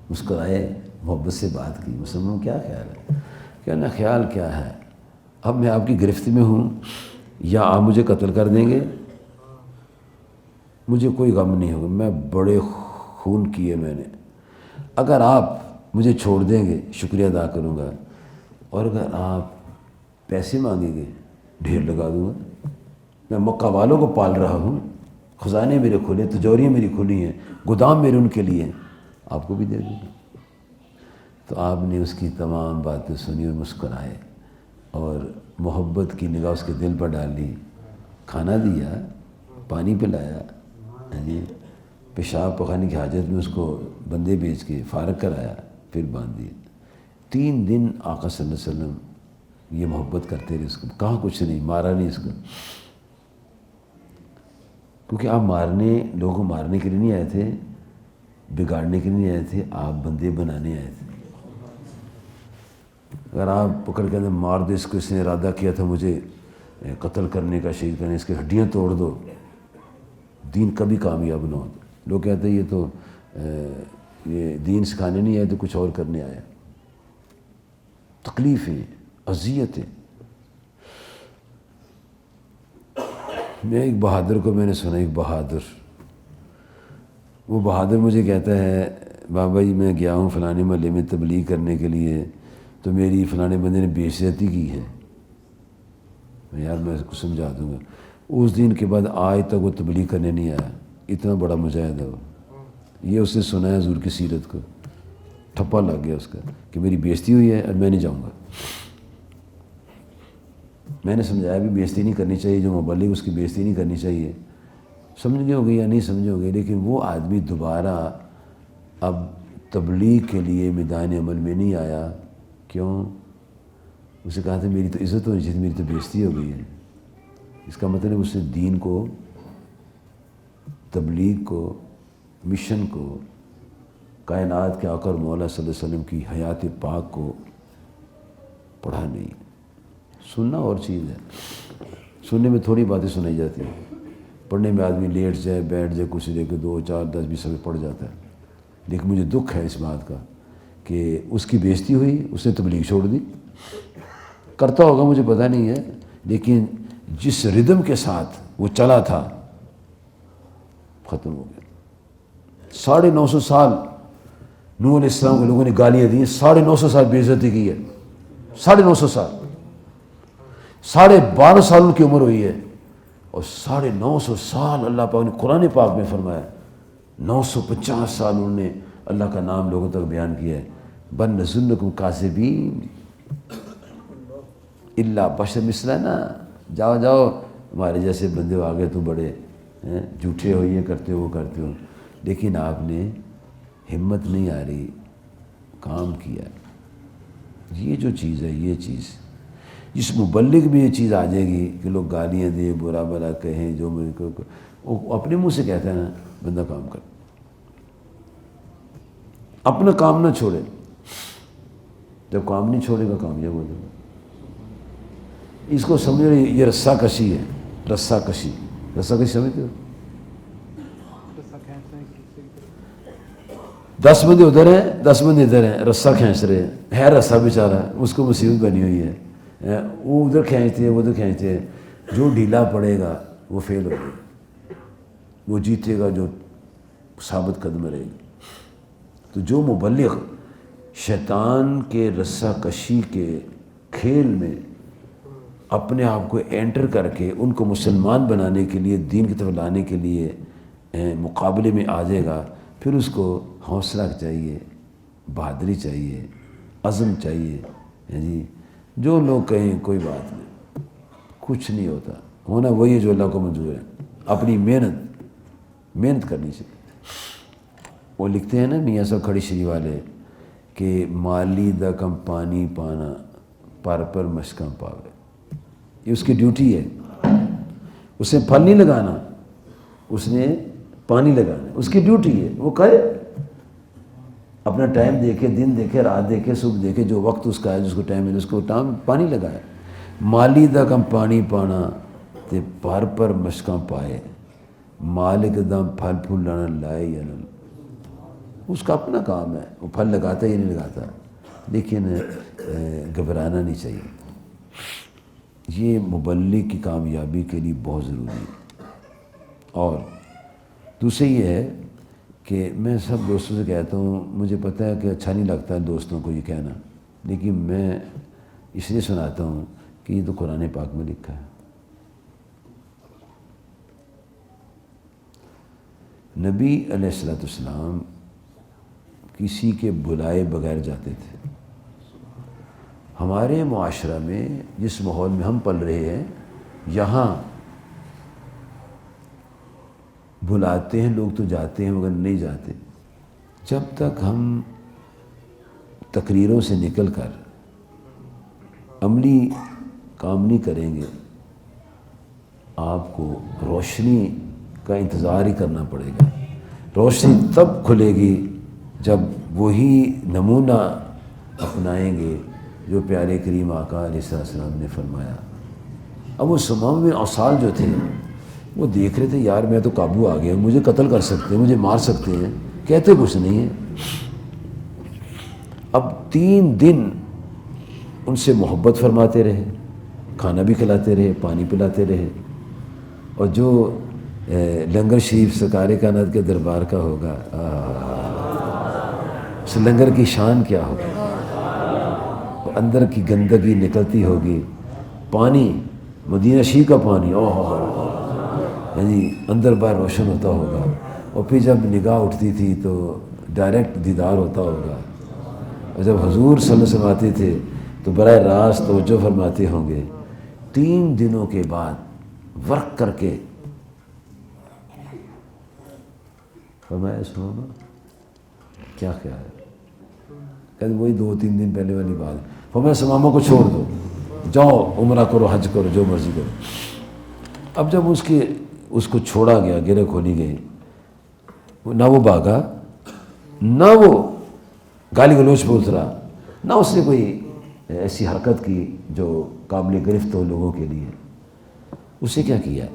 مسکرائے، محبت سے بات کی. مسلمان کیا خیال ہے؟ کہنا خیال کیا ہے، اب میں آپ کی گرفت میں ہوں، یا آپ مجھے قتل کر دیں گے، مجھے کوئی غم نہیں ہوگا، میں بڑے خون کیے میں نے. اگر آپ مجھے چھوڑ دیں گے شکریہ ادا کروں گا، اور اگر آپ پیسے مانگیں گے ڈھیر لگا دوں گا. میں مکہ والوں کو پال رہا ہوں، خزانے میرے کھلے، تجوریاں میری کھلی ہیں، گودام میرے ان کے لیے ہیں، آپ کو بھی دے دوں گا. تو آپ نے اس کی تمام باتیں سنی اور مسکرائے اور محبت کی نگاہ اس کے دل پر ڈال لی. کھانا دیا، پانی پلایا، جی پیشاب پخانے کی حاجت میں اس کو بندے بھیج کے فارغ کرایا، پھر باندھ دیا. 3 دن آقا صلی اللہ علیہ وسلم یہ محبت کرتے رہے. اس کو کہاں کچھ نہیں، مارا نہیں اس کو، کیونکہ آپ لوگوں کو مارنے کے لیے نہیں آئے تھے، بگاڑنے کے لیے نہیں آئے تھے، آپ بندے بنانے آئے تھے. اگر آپ پکڑ کے اندر مار دو اس کو، اس نے ارادہ کیا تھا مجھے قتل کرنے کا، شہید کرنے، اس کی ہڈیاں توڑ دو، دین کبھی کامیاب نہ ہو۔ لوگ کہتے ہیں یہ تو یہ دین سکھانے نہیں آئے تو کچھ اور کرنے آیا۔ تکلیفیں، اذیتیں۔ میں ایک بہادر کو میں نے سنا، ایک بہادر، وہ بہادر مجھے کہتا ہے بابا جی میں گیا ہوں فلانے محلے میں تبلیغ کرنے کے لیے، تو میری فلانے بندے نے بے عزتی کی ہے۔ یار میں اس کو سمجھا دوں گا۔ اس دن کے بعد آج تک وہ تبلیغ کرنے نہیں آیا، اتنا بڑا مجاہد ہے وہ۔ یہ اس نے سنا ہے حضور کی سیرت کو، ٹھپا لگ گیا اس کا کہ میری بے عزتی ہوئی ہے اور میں نہیں جاؤں گا۔ میں نے سمجھایا بھی بے عزتی نہیں کرنی چاہیے، جو مبلغ اس کی بے عزتی نہیں کرنی چاہیے، سمجھنے ہو گئی یا نہیں سمجھے ہو گئی، لیکن وہ آدمی دوبارہ اب تبلیغ کے لیے میدان عمل میں نہیں آیا۔ کیوں؟ اسے کہا تھا میری تو عزت ہونی چاہیے، میری تو بے عزتی ہو گئی ہے۔ اس کا مطلب اس نے دین کو، تبلیغ کو، مشن کو، کائنات کے آقا اور مولا صلی اللہ علیہ وسلم کی حیات پاک کو پڑھا نہیں۔ سننا اور چیز ہے، سننے میں تھوڑی باتیں سنائی جاتی ہیں، پڑھنے میں آدمی لیٹ جائے، بیٹھ جائے، کچھ دے کے 2 4 10 20 صفحے پڑھ جاتا ہے۔ لیکن مجھے دکھ ہے اس بات کا کہ اس کی بے عزتی ہوئی، اس نے تبلیغ چھوڑ دی۔ کرتا ہوگا مجھے پتہ نہیں ہے، لیکن جس ردم کے ساتھ وہ چلا تھا ختم ہو گیا۔ 950 سال نوح علیہ السلام کے لوگوں نے گالیاں دی، 950 سال بے عزتی کی ہے، 950 سال، 12.5 سال ان کی عمر ہوئی ہے، اور 950 سال اللہ پاک نے قرآن پاک میں فرمایا، 950 سال انہوں نے اللہ کا نام لوگوں تک بیان کیا ہے۔ بل نظنکم کاذبین الا بشر مثلنا، جاؤ جاؤ ہمارے جیسے بندے ہو، آگے تو بڑے جھوٹے ہو، یہ کرتے ہو وہ کرتے ہو، لیکن آپ نے ہمت نہیں آ رہی، کام کیا۔ یہ جو چیز ہے، یہ چیز جس مبلغ میں یہ چیز آ جائے گی کہ لوگ گالیاں دیں، برا بھلا کہیں، جو وہ اپنے منہ سے کہتا ہے نا، بندہ کام کر، اپنا کام نہ چھوڑے۔ جب کام نہیں چھوڑے گا کامیاب ہو جائے گا۔ اس کو سمجھو، یہ رسہ کشی ہے، رسہ کشی، رسہ کشی سمجھتے ہو؟ 10 بندے ادھر ہیں، 10 بندے ادھر ہیں، رسہ کھینچ رہے ہیں، ہے رسہ بیچارہ، اس کو مصیبت بنی ہوئی ہے، وہ ادھر کھینچتے ہیں، وہ ادھر کھینچتے ہیں، جو ڈھیلا پڑے گا وہ فیل ہو جائے گا، وہ جیتے گا جو ثابت قدم رہے گا۔ تو جو مبلغ شیطان کے رسہ کشی کے کھیل میں اپنے آپ کو انٹر کر کے ان کو مسلمان بنانے کے لیے، دین کی طرف لانے کے لیے مقابلے میں آ جائے گا، پھر اس کو حوصلہ چاہیے، بہادری چاہیے، عزم چاہیے۔ جی جو لوگ کہیں کوئی بات نہیں، کچھ نہیں ہوتا، ہونا وہی ہے جو اللہ کو منظور ہے۔ اپنی محنت کرنی چاہیے۔ وہ لکھتے ہیں نا میاں صاحب کھڑی شری والے کہ مالی دا کم پانی پانا پر مشکاں پاوے، یہ اس کی ڈیوٹی ہے۔ اس نے پھل نہیں لگانا، اس نے پانی لگانا، اس کی ڈیوٹی ہے، وہ کرے، اپنا ٹائم دیکھے، دن دیکھے، رات دیکھے، صبح دیکھے، جو وقت اس کا ہے، جس کو ٹائم ملے اس کو پانی لگائے۔ مالی دا کم پانی پانا تے پر مشکاں پائے، مالک دا پھل پھول لانا لائے یا نہ، اس کا اپنا کام ہے، وہ پھل لگاتا ہے یا نہیں لگاتا، لیکن گھبرانا نہیں چاہیے۔ یہ مبلغ کی کامیابی کے لیے بہت ضروری ہے۔ اور دوسری یہ ہے کہ میں سب دوستوں سے کہتا ہوں، مجھے پتہ ہے کہ اچھا نہیں لگتا ہے دوستوں کو یہ کہنا، لیکن میں اس لیے سناتا ہوں کہ یہ تو قرآن پاک میں لکھا ہے۔ نبی علیہ السلام کسی کے بلائے بغیر جاتے تھے۔ ہمارے معاشرہ میں جس ماحول میں ہم پل رہے ہیں، یہاں بلاتے ہیں لوگ تو جاتے ہیں مگر نہیں جاتے۔ جب تک ہم تقریروں سے نکل کر عملی کام نہیں کریں گے، آپ کو روشنی کا انتظار ہی کرنا پڑے گا۔ روشنی تب کھلے گی جب وہی نمونہ اپنائیں گے جو پیارے کریم آقا علیہ السلام نے فرمایا۔ اب وہ سمامہ بن اسال جو تھے وہ دیکھ رہے تھے یار میں تو قابو آ گیا، مجھے قتل کر سکتے ہیں، مجھے مار سکتے ہیں، کہتے کچھ نہیں ہیں۔ اب 3 دن ان سے محبت فرماتے رہے، کھانا بھی کھلاتے رہے، پانی پلاتے رہے، اور جو لنگر شریف سرکار کائنات کے دربار کا ہوگا، اس لنگر کی شان کیا ہوگی، اندر کی گندگی نکلتی ہوگی، پانی مدینہ شریف کا پانی یعنی اندر باہر روشن ہوتا ہوگا، اور پھر جب نگاہ اٹھتی تھی تو ڈائریکٹ دیدار ہوتا ہوگا، اور جب حضور صلی اللہ علیہ وسلم آتے تھے تو براہ راست توجہ فرماتے ہوں گے۔ 3 دنوں کے بعد ورک کر کے فرمایا سمامہ کیا خیال ہے؟ کہتے وہی 2-3 دن پہلے والی بات ہے۔ فرمایا سمامہ کو چھوڑ دو، جاؤ عمرہ کرو، حج کرو، جو مرضی کرو۔ اب جب اس کو چھوڑا گیا، گرہ کھولی گئی، نہ وہ بھاگا، نہ وہ گالی گلوچ پہ اترا، نہ اس نے کوئی ایسی حرکت کی جو قابل گرفت ہو لوگوں کے لیے۔ اسے کیا کیا؟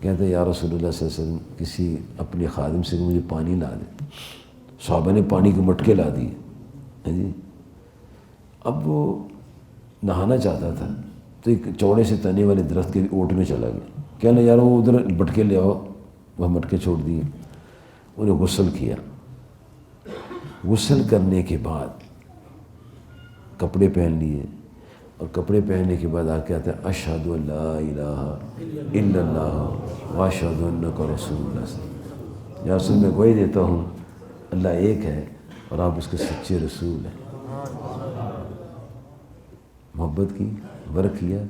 کہتے یا رسول اللہ صلی اللہ علیہ وسلم کسی اپنے خادم سے مجھے پانی لا دے۔ صحابہ نے پانی کے مٹکے لا دیے جی۔ اب وہ نہانا چاہتا تھا تو ایک چوڑے سے تنے والے درخت کے اوٹ میں چلا گیا، کہنا یار وہ ادھر مٹکے لے آؤ، وہ مٹکے چھوڑ دیے، انہیں غسل کیا۔ غسل کرنے کے بعد کپڑے پہن لیے، اور کپڑے پہننے کے بعد آ کے آتا ہے اشہد ان لا الہ الا اللہ واشہد انک رسول اللہ۔ یا رسول میں گواہی دیتا ہوں اللہ ایک ہے اور آپ اس کے سچے رسول ہیں۔ محبت کی، ورک کیا،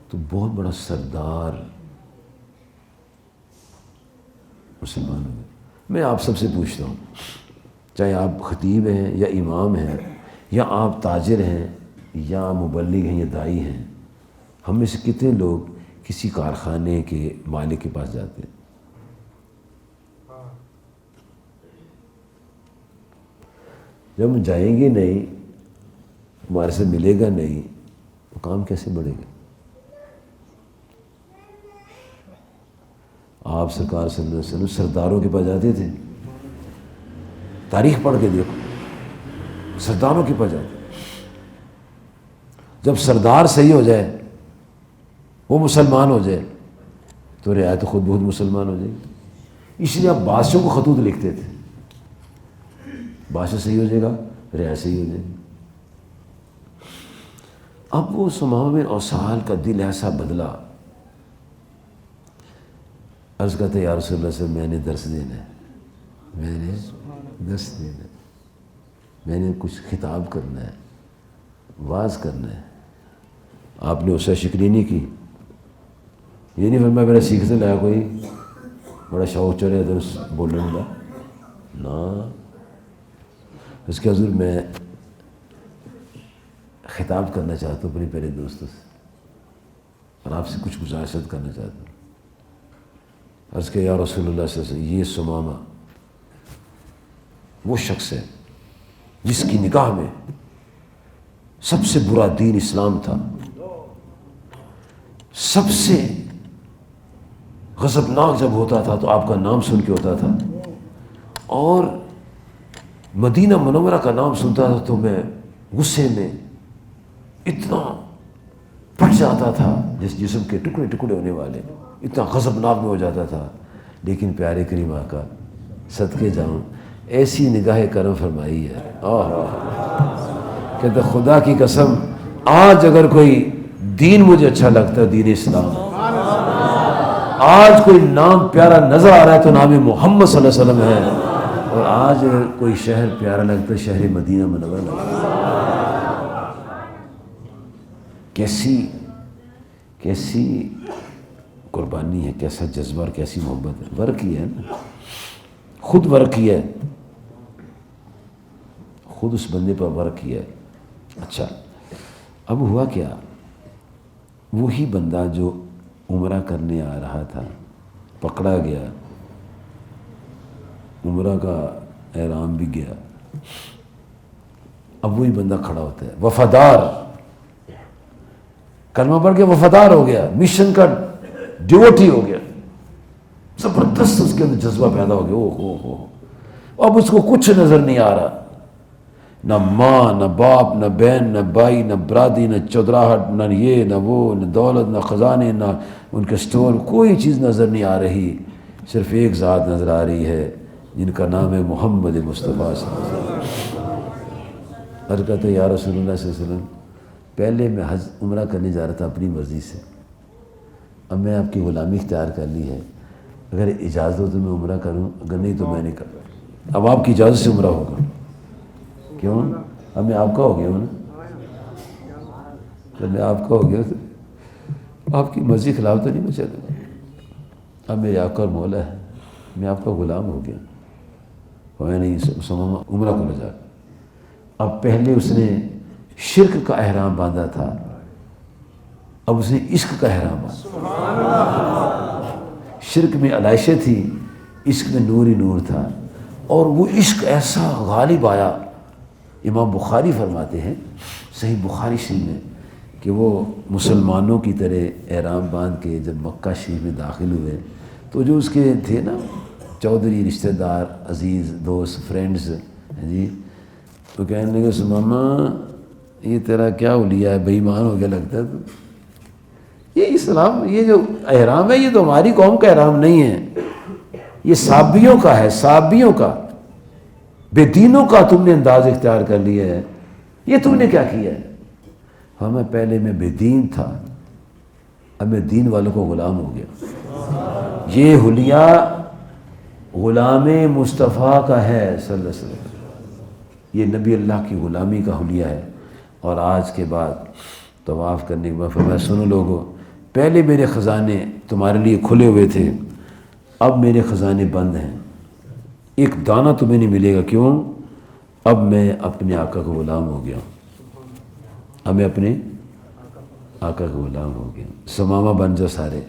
تو بہت بڑا سردار مسلمان ہوئے۔ میں آپ سب سے پوچھتا ہوں، چاہے آپ خطیب ہیں یا امام ہیں یا آپ تاجر ہیں یا مبلغ ہیں یا داعی ہیں، ہم میں سے کتنے لوگ کسی کارخانے کے مالک کے پاس جاتے ہیں؟ جب ہم جائیں گے نہیں، ہمارے سے ملے گا نہیں، تو کام کیسے بڑھے گا؟ آپ سرکار صلی اللہ علیہ وسلم سرداروں کے پاس جاتے تھے، تاریخ پڑھ کے دیکھو، سرداروں کے پاس جاتے۔ جب سردار صحیح ہو جائے، وہ مسلمان ہو جائے، تو رعایت خود بخود مسلمان ہو جائے گی۔ اس لیے آپ بادشاہوں کو خطوط لکھتے تھے، بادشاہ صحیح ہو جائے گا، رعایت صحیح ہو جائے گی۔ اب وہ سمامہ بن اسال کا دل ایسا بدلا، عرض کرتے یا رسول اللہ صلی اللہ علیہ وسلم میں نے درس دینا ہے، میں نے درس دینا ہے، میں نے کچھ خطاب کرنا ہے، واعظ کرنا ہے۔ آپ نے اسے شکری نہیں کی، یہ نہیں فرمایا میرا سیکھتے لایا کوئی بڑا شوق چڑھے درس بولنے کا، نہ اس کے حضور میں خطاب کرنا چاہتا ہوں اپنے پیارے دوستوں سے، اور آپ سے کچھ گزارشت کرنا چاہتا ہوں۔ عرض کہ یا رسول اللہ صلی اللہ علیہ وسلم، یہ سمامہ وہ شخص ہے جس کی نگاہ میں سب سے برا دین اسلام تھا، سب سے غضبناک جب ہوتا تھا تو آپ کا نام سن کے ہوتا تھا، اور مدینہ منورہ کا نام سنتا تھا تو میں غصے میں اتنا پھٹ جاتا تھا جس جسم کے ٹکڑے ٹکڑے ہونے والے، اتنا غضبناک میں ہو جاتا تھا۔ لیکن پیارے کریم آقا صدقے جاؤں ایسی نگاہ کرم فرمائی ہے، کہتا خدا کی قسم آج اگر کوئی دین مجھے اچھا لگتا ہے، دین اسلام، آج کوئی نام پیارا نظر آ رہا ہے تو نام محمد صلی اللہ علیہ وسلم ہے، اور آج کوئی شہر پیارا لگتا ہے شہر مدینہ منورہ لگتا ہے۔ کیسی قربانی ہے، کیسا جذبہ اور کیسی محبت ہے، ورک کی ہے نا، خود ورک کی ہے، خود اس بندے پر ورک کیا ہے۔ اچھا اب ہوا کیا، وہی بندہ جو عمرہ کرنے آ رہا تھا پکڑا گیا، عمرہ کا احرام بھی گیا، اب وہی بندہ کھڑا ہوتا ہے، وفادار کلمہ پڑھ کے وفادار ہو گیا، مشن کا ڈیوٹی ہو گیا، زبردست اس کے اندر جذبہ پیدا ہو گیا، ہو اب اس کو کچھ نظر نہیں آ رہا، نہ ماں نہ باپ نہ بہن نہ بھائی نہ برادری نہ چودراہٹ نہ یہ نہ وہ نہ دولت نہ خزانے نہ ان کے اسٹور، کوئی چیز نظر نہیں آ رہی، صرف ایک ذات نظر آ رہی ہے جن کا نام ہے محمد مصطفیٰ صلی اللہ علیہ وسلم۔ عرض کرتے یا رسول اللہ صلی اللہ علیہ وسلم، پہلے میں حج عمرہ کرنے جا رہا تھا اپنی مرضی سے، اب میں آپ کی غلامی اختیار کر لی ہے، اگر اجازت ہو تو میں عمرہ کروں، اگر نہیں تو میں نہیں کروں۔ اب آپ کی اجازت سے عمرہ ہوگا، کیوں؟ اب میں آپ کا ہو گیا ہوں نا، جب میں آپ کا ہو گیا تو آپ کی مرضی خلاف تو نہیں میں چلوں گا، اب میرے آقا اور مولا ہے، میں آپ کا غلام ہو گیا، میں نہیں سمجھا عمرہ کو لے جا۔ اب پہلے اس نے شرک کا احرام باندھا تھا، اب اس نے عشق کا احرام باندھا، شرک میں علائشیں تھی، عشق میں نور ہی نور تھا، اور وہ عشق ایسا غالب آیا۔ امام بخاری فرماتے ہیں صحیح بخاری شریف میں کہ وہ مسلمانوں کی طرح احرام باندھ کے جب مکہ شریف میں داخل ہوئے تو جو اس کے تھے نا چودھری رشتہ دار عزیز دوست فرینڈز جی، تو کہنے لگے سماما یہ تیرا کیا حلیہ ہے، بے ایمان ہو گیا لگتا ہے، تو یہ اسلام یہ جو احرام ہے یہ تو ہماری قوم کا احرام نہیں ہے، یہ صحابیوں کا ہے، صحابیوں کا، بے دینوں کا تم نے انداز اختیار کر لیا ہے، یہ تم نے کیا کیا ہے؟ ہمیں پہلے میں بے دین تھا، اب میں دین والوں کو غلام ہو گیا۔ یہ حلیہ غلام مصطفیٰ کا ہے صلی اللہ علیہ وسلم، یہ نبی اللہ کی غلامی کا حلیہ ہے۔ اور آج کے بعد طواف کرنے کے بعد فرمایا سنو لوگو، پہلے میرے خزانے تمہارے لیے کھلے ہوئے تھے، اب میرے خزانے بند ہیں، ایک دانہ تمہیں نہیں ملے گا، کیوں؟ اب میں اپنے آقا کا غلام ہو گیا، اب میں اپنے آقا کا غلام ہو گیا۔ سمامہ بن جاؤ، سارے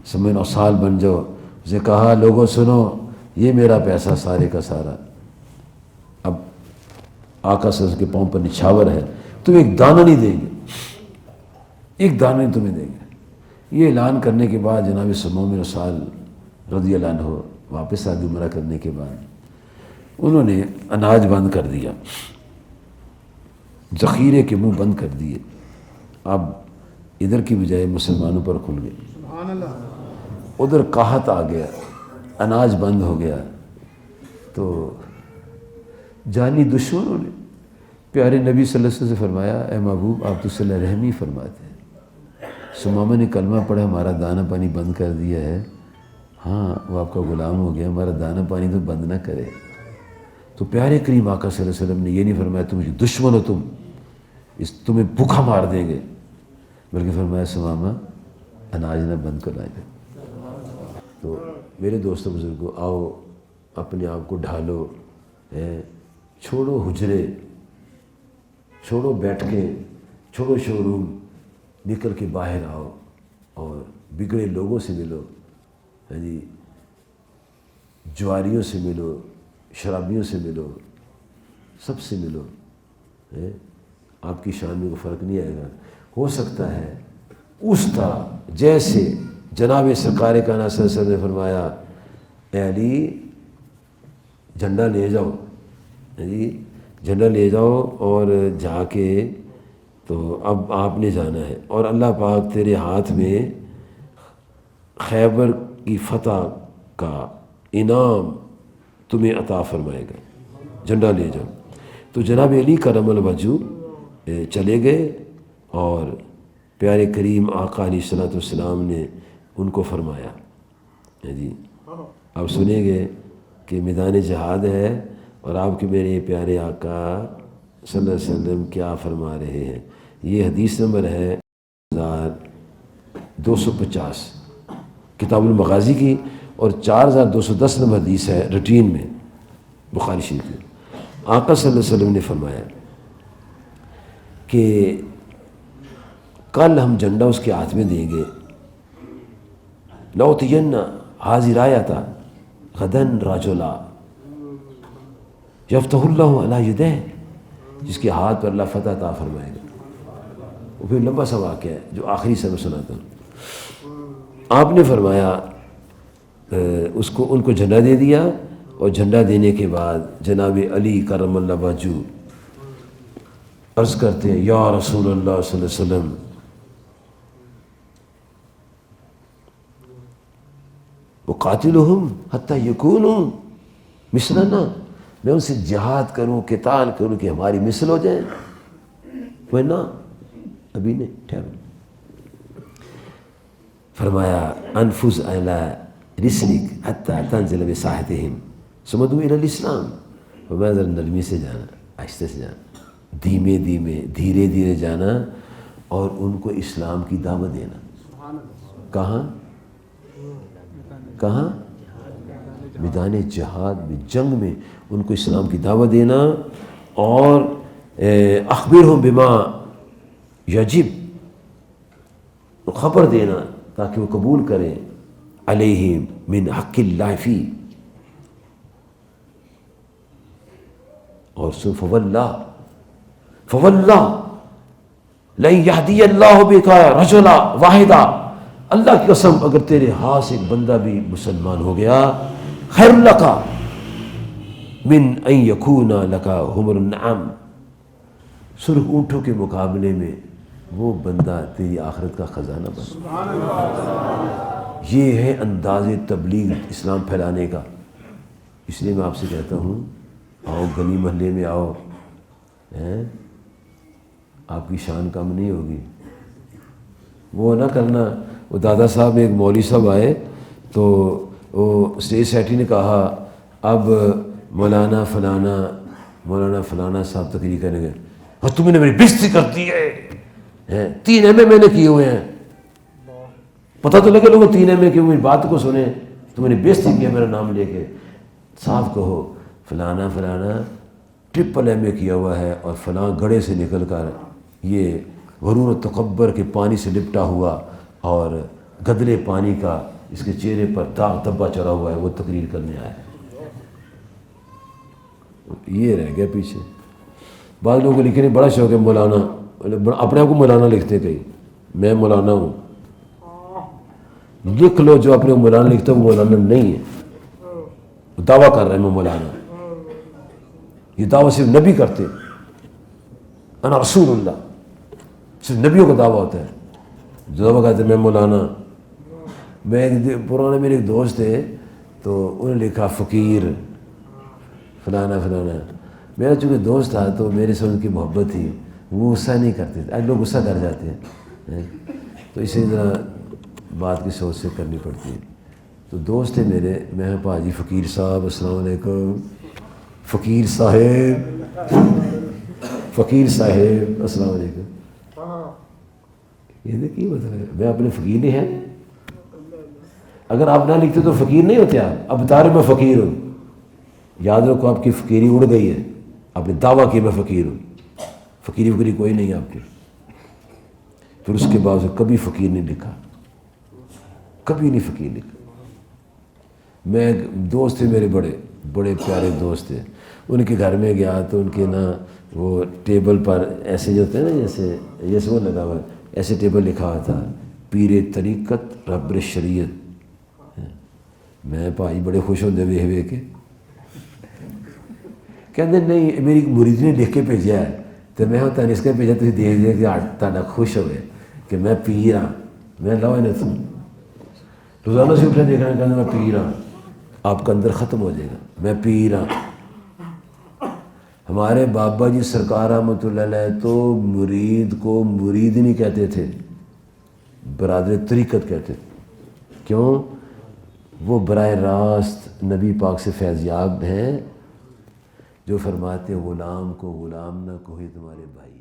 سمے نوسال بن جاؤ۔ اسے کہا لوگوں سنو، یہ میرا پیسہ سارے کا سارا اب آقا صلی اللہ علیہ وسلم کے پاؤں پر نچھاور ہے، تم ایک دانہ نہیں دیں گے، ایک دانہ نہیں تمہیں دیں گے۔ یہ اعلان کرنے کے بعد جناب سمام نوسال رضی اللہ عنہ واپس آگے عمرہ کرنے کے بعد انہوں نے اناج بند کر دیا، ذخیرے کے منہ بند کر دیے، اب ادھر کی بجائے مسلمانوں پر کھل گئے، سبحان اللہ، ادھر قحط آ گیا، اناج بند ہو گیا، تو جانی دشمنوں نے پیارے نبی صلی اللہ علیہ وسلم سے فرمایا اے محبوب آپ تو صلی رحمی فرماتے ہیں، سمامہ نے کلمہ پڑھا ہمارا دانہ پانی بند کر دیا ہے، ہاں وہ آپ کا غلام ہو گیا، ہمارا دانہ پانی تو بند نہ کرے۔ تو پیارے کریم آقا صلی اللہ علیہ وسلم نے یہ نہیں فرمایا تم دشمن ہو، تمہیں بھوکا مار دیں گے، بلکہ فرمایا سمامہ اناج نہ بند کرائے گا۔ تو میرے دوستوں بزرگوں، آؤ اپنے آپ کو ڈھالو، چھوڑو حجرے، چھوڑو بیٹھ کے، چھوڑو شو روم، نکل کے باہر آؤ اور بگڑے لوگوں سے ملو، جی جواریوں سے ملو، شرابیوں سے ملو، سب سے ملو، آپ کی شان میں کوئی فرق نہیں آئے گا۔ ہو سکتا ہے اس طرح جیسے جناب سرکار کائنات صلی اللہ علیہ وسلم نے فرمایا اے علی جھنڈا لے جاؤ، جی جھنڈا لے جاؤ اور جا کے تو اب آپ نے جانا ہے، اور اللہ پاک تیرے ہاتھ میں خیبر کی فتح کا انعام تمہیں عطا فرمائے گا، جھنڈا لے جاؤ۔ تو جناب علی کرم الوجہ چلے گئے اور پیارے کریم آقا علیہ الصلوۃ والسلام نے ان کو فرمایا جی اب سنیں گے کہ میدان جہاد ہے اور آپ کے میرے پیارے آقا صلی اللہ علیہ وسلم کیا فرما رہے ہیں۔ یہ حدیث نمبر ہے 4250 کتاب المغازی کی، اور 4210 نمبر حدیث ہے روٹین میں بخاری شریف میں۔ آقا صلی اللہ علیہ وسلم نے فرمایا کہ کل ہم جھنڈا اس کے ہاتھ میں دیں گے، لَأُعْطِيَنَّ هَذِهِ الرَّايَةَ غَدًا رَجُلًا يَفْتَحُ اللَّهُ عَلَىٰ يَدَيْهِ، جس کے ہاتھ پر اللہ فتح عطا فرمائے گا۔ وہ پھر لمبا سا واقعہ ہے جو آخری سے میں سناتا ہوں۔ آپ نے فرمایا ان کو جھنڈا دے دیا، اور جھنڈا دینے کے بعد جناب علی کرم اللہ وجہہ عرض کرتے ہیں یا رسول اللہ صلی اللہ علیہ وسلم وقاتلہم حتی یکونوا مثلنا، میں ان سے جہاد کروں، قتال کروں کہ ہماری مثل ہو جائیں، ورنہ ابھی نہیں، ٹھہرو۔ فرمایا انفذ علی رسلک حتی تنزل بساحتہم ثم ادعو الی الاسلام، فرمایا ذرا نرمی سے جانا، آہستہ سے جانا، دھیمے دھیمے، دھیرے دھیرے جانا، اور ان کو اسلام کی دعوت دینا۔ کہاں کہاں؟ میدان جہاد میں، جنگ میں ان کو اسلام کی دعوت دینا، اور اخبرہم بما یجب، خبر دینا تاکہ وہ قبول کریں، علیہم من حق اللہ فی، اور فواللہ لن یہدی اللہ بک رجلا واحدا، اللہ کی قسم اگر تیرے ہاتھ سے ایک بندہ بھی مسلمان ہو گیا، خیر لک من ان یکون لک حمر النعم، سرخ اونٹوں کے مقابلے میں وہ بندہ تیری آخرت کا خزانہ بن۔ یہ ہے انداز تبلیغ اسلام پھیلانے کا۔ اس لیے میں آپ سے کہتا ہوں، آؤ گلی محلے میں آؤ، آپ کی شان کم نہیں ہوگی۔ وہ نہ کرنا، وہ دادا صاحب ایک مولوی صاحب آئے تو وہ اسٹیج سیٹی نے کہا اب مولانا فلانا صاحب تقریر کریں گے، اور تم نے میری بےزتی کر دی ہے، 3 ایم میں نے کیے ہوئے ہیں، پتہ تو لگے لوگوں 3 ایم کی، میری بات کو سنیں، تم نے بےزتی کیا میرا نام لے کے، صاف کہو فلانا ٹرپل ایم کیا ہوا ہے، اور فلاں گڑھے سے نکل کر یہ غرور و تکبر کے پانی سے لپٹا ہوا اور گدلے پانی کا اس کے چہرے پر داغ دھبا چڑھا ہوا ہے، وہ تقریر کرنے آیا ہے۔ یہ رہ گیا پیچھے۔ بعض لوگوں کو لکھنے بڑا شوق ہے، مولانا، اپنے آپ کو مولانا لکھتے کہیں، میں مولانا ہوں۔ لکھ لو جو اپنے مولانا لکھتا ہے وہ مولانا نہیں ہے، دعویٰ کر رہا ہے میں مولانا۔ یہ دعویٰ صرف نبی کرتے، انا رسول اللہ، صرف نبیوں کا دعویٰ ہوتا ہے جو دعویٰ کرتے میں مولانا۔ پرانے میرے ایک دوست تھے تو انہوں نے لکھا فقیر فلانا۔ میرا چونکہ دوست تھا تو میرے سے ان کی محبت تھی، وہ غصہ نہیں کرتے تھے، آج لوگ غصہ کر جاتے ہیں، تو اسی طرح بات کی سوچ سے کرنی پڑتی ہے۔ تو دوست تھے میرے، میں پاجی فقیر صاحب السلام علیکم، فقیر صاحب السلام علیکم۔ یہ دیکھیے مطلب ہے میں اپنے فقیر نہیں ہے، اگر آپ نہ لکھتے تو فقیر نہیں ہوتے آپ، اب بتا رہے میں فقیر ہوں، یاد رکھو آپ کی فقیری اڑ گئی ہے، آپ نے دعویٰ کیا میں فقیر ہوں، فقیری کوئی نہیں آپ کی۔ پھر اس کے بعد کبھی فقیر نہیں لکھا، کبھی نہیں فقیر لکھا۔ میں دوست تھے میرے، بڑے پیارے دوست تھے، ان کے گھر میں گیا تو ان کے نا وہ ٹیبل پر ایسے جو ہوتے ہیں نا جیسے وہ لگا ہوا ہے، ایسے ٹیبل لکھا ہوا تھا پیر طریقت رہبر شریعت۔ میں بھائی بڑے خوش ہوتے ہوئے کہ کہتے نہیں میری مرید نے لکھ کے بھیجا ہے، تو میں ہوتا اس کے بھیجا تھی دیکھ دے کہ تھوڑا خوش ہوئے کہ میں پیر ہاں، میں لو انہیں روزانہ سے اٹھے دیکھنا کہنا میں پیر ہاں، آپ کا اندر ختم ہو جائے گا، میں پیر ہاں۔ ہمارے بابا جی سرکار رحمۃ اللہ علیہ تو مرید کو مرید نہیں کہتے تھے، برادر طریقت کہتے تھے۔ کیوں؟ وہ براہ راست نبی پاک سے فیض یاب ہیں جو فرماتے غلام کو غلام نہ کوئی تمہارے بھائی۔